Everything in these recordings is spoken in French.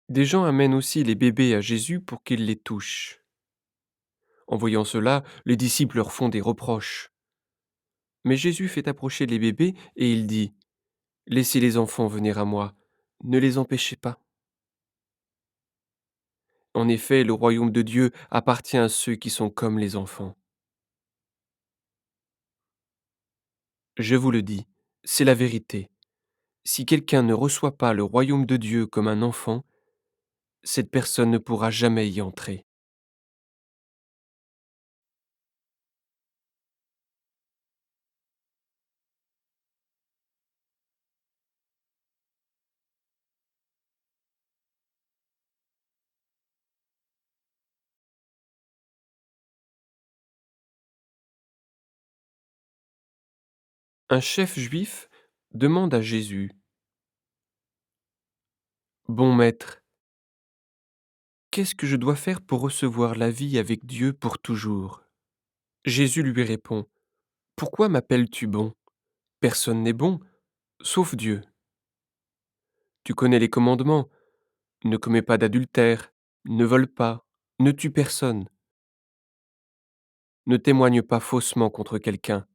Des gens amènent aussi les bébés à Jésus pour qu'il les touche. En voyant cela, les disciples leur font des reproches. Mais Jésus fait approcher les bébés et il dit: Laissez les enfants venir à moi, ne les empêchez pas. En effet, le royaume de Dieu appartient à ceux qui sont comme les enfants. Je vous le dis, c'est la vérité. Si quelqu'un ne reçoit pas le royaume de Dieu comme un enfant, cette personne ne pourra jamais y entrer. Un chef juif demande à Jésus: Bon maître, qu'est-ce que je dois faire pour recevoir la vie avec Dieu pour toujours? Jésus lui répond: Pourquoi m'appelles-tu bon? Personne n'est bon, sauf Dieu. Tu connais les commandements: ne commets pas d'adultère, ne vole pas, ne tue personne, ne témoigne pas faussement contre quelqu'un,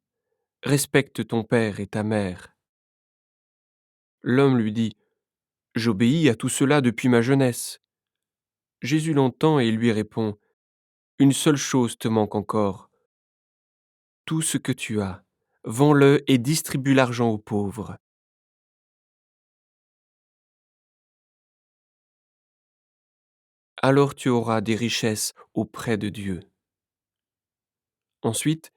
respecte ton père et ta mère. L'homme lui dit: J'obéis à tout cela depuis ma jeunesse. Jésus l'entend et lui répond: Une seule chose te manque encore. Tout ce que tu as, vends-le et distribue l'argent aux pauvres. Alors tu auras des richesses auprès de Dieu. Ensuite,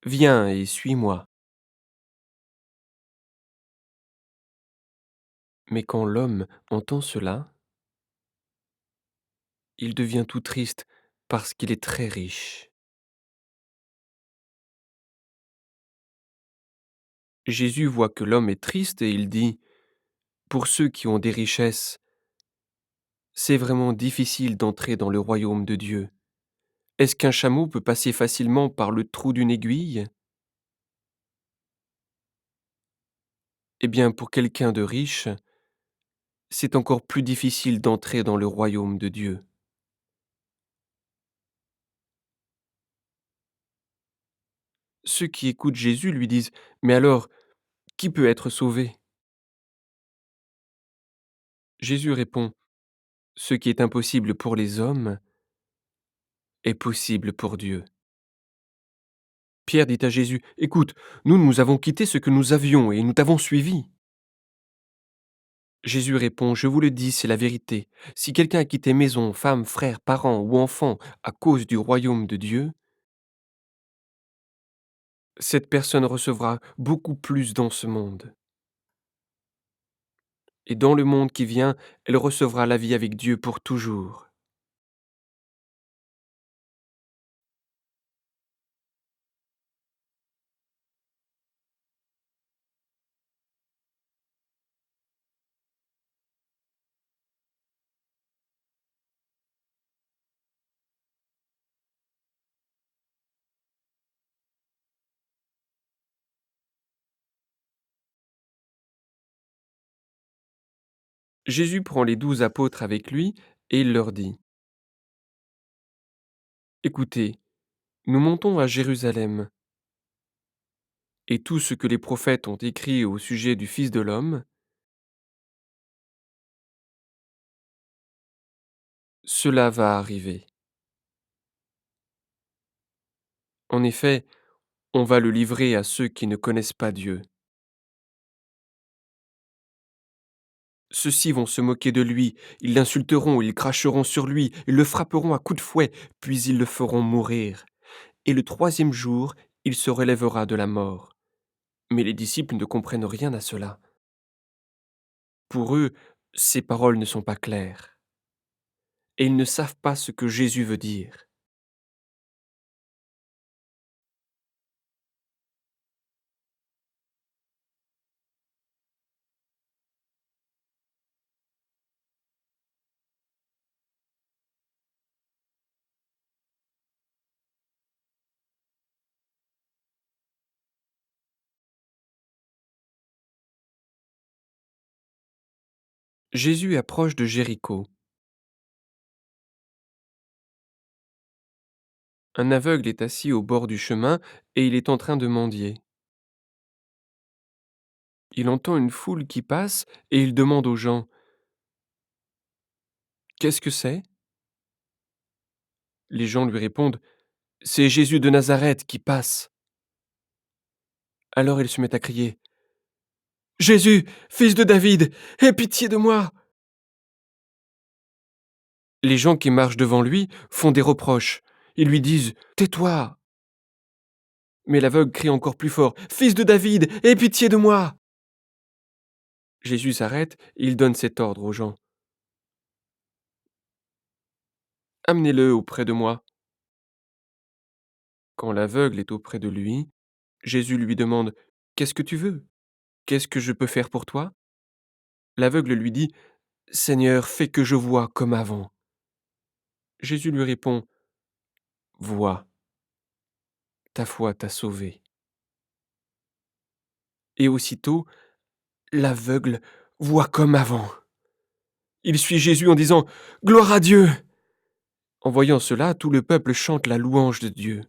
viens et suis-moi. Mais quand l'homme entend cela, il devient tout triste parce qu'il est très riche. Jésus voit que l'homme est triste et il dit: Pour ceux qui ont des richesses, c'est vraiment difficile d'entrer dans le royaume de Dieu. Est-ce qu'un chameau peut passer facilement par le trou d'une aiguille? Eh bien, pour quelqu'un de riche, c'est encore plus difficile d'entrer dans le royaume de Dieu. Ceux qui écoutent Jésus lui disent: Mais alors, qui peut être sauvé? Jésus répond: Ce qui est impossible pour les hommes est possible pour Dieu. Pierre dit à Jésus: Écoute, nous avons quitté ce que nous avions et nous t'avons suivi. Jésus répond: Je vous le dis, c'est la vérité. Si quelqu'un a quitté maison, femme, frère, parents ou enfants à cause du royaume de Dieu, cette personne recevra beaucoup plus dans ce monde. Et dans le monde qui vient, elle recevra la vie avec Dieu pour toujours. Jésus prend les 12 apôtres avec lui et il leur dit: Écoutez, nous montons à Jérusalem, et tout ce que les prophètes ont écrit au sujet du Fils de l'homme, cela va arriver. En effet, on va le livrer à ceux qui ne connaissent pas Dieu. Ceux-ci vont se moquer de lui, ils l'insulteront, ils cracheront sur lui, ils le frapperont à coups de fouet, puis ils le feront mourir. Et le troisième jour, il se relèvera de la mort. Mais les disciples ne comprennent rien à cela. Pour eux, ces paroles ne sont pas claires, et ils ne savent pas ce que Jésus veut dire. Jésus approche de Jéricho. Un aveugle est assis au bord du chemin et il est en train de mendier. Il entend une foule qui passe et il demande aux gens: «Qu'est-ce que c'est?» Les gens lui répondent: «C'est Jésus de Nazareth qui passe.» Alors il se met à crier: «Jésus, fils de David, aie pitié de moi!» Les gens qui marchent devant lui font des reproches. Ils lui disent: «Tais-toi!» Mais l'aveugle crie encore plus fort: «Fils de David, aie pitié de moi!» Jésus s'arrête et il donne cet ordre aux gens: «Amenez-le auprès de moi.» Quand l'aveugle est auprès de lui, Jésus lui demande: «Qu'est-ce que tu veux? Qu'est-ce que je peux faire pour toi?» L'aveugle lui dit: «Seigneur, fais que je voie comme avant.» Jésus lui répond: «Vois, ta foi t'a sauvé.» Et aussitôt, l'aveugle voit comme avant. Il suit Jésus en disant: «Gloire à Dieu!» En voyant cela, tout le peuple chante la louange de Dieu.